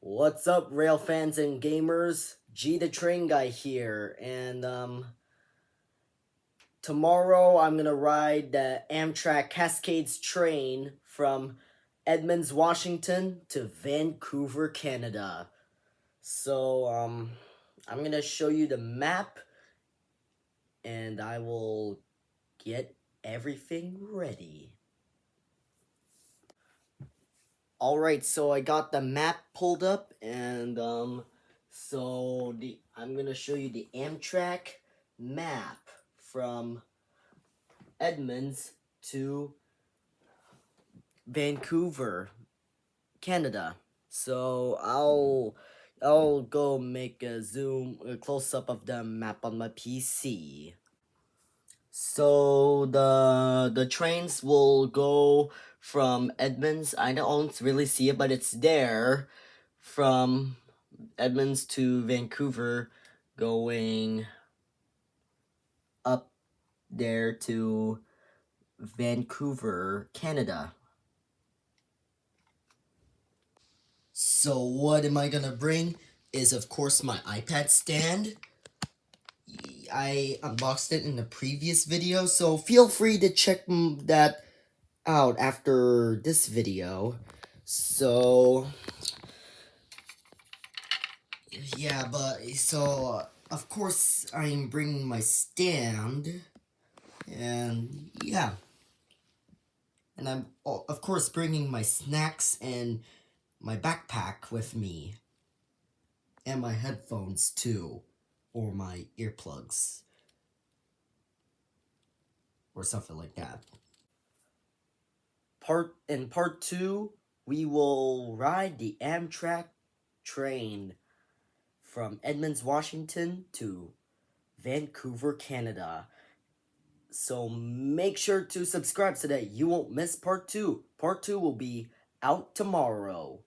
What's up, rail fans and gamers? G the Train Guy here, and tomorrow I'm gonna ride the Amtrak Cascades train from Edmonds, Washington to Vancouver, Canada. So I'm gonna show you the map, and I will get everything ready. Alright, so I got the map pulled up, and I'm gonna show you the Amtrak map from Edmonds to Vancouver, Canada. So I'll go make a close up of the map on my PC. So the trains will go from Edmonds. I don't really see it, but it's there from Edmonds to Vancouver, going up there to Vancouver, Canada. So what am I gonna bring is, of course, my iPad stand. I unboxed it in the previous video, so feel free to check that out after this video. So yeah, of course I'm bringing my stand, and yeah, and I'm of course bringing my snacks and my backpack with me, and my headphones too, or my earplugs, or something like that. In part 2, we will ride the Amtrak train from Edmonds, Washington to Vancouver, Canada. So make sure to subscribe so that you won't miss part 2. Part 2 will be out tomorrow.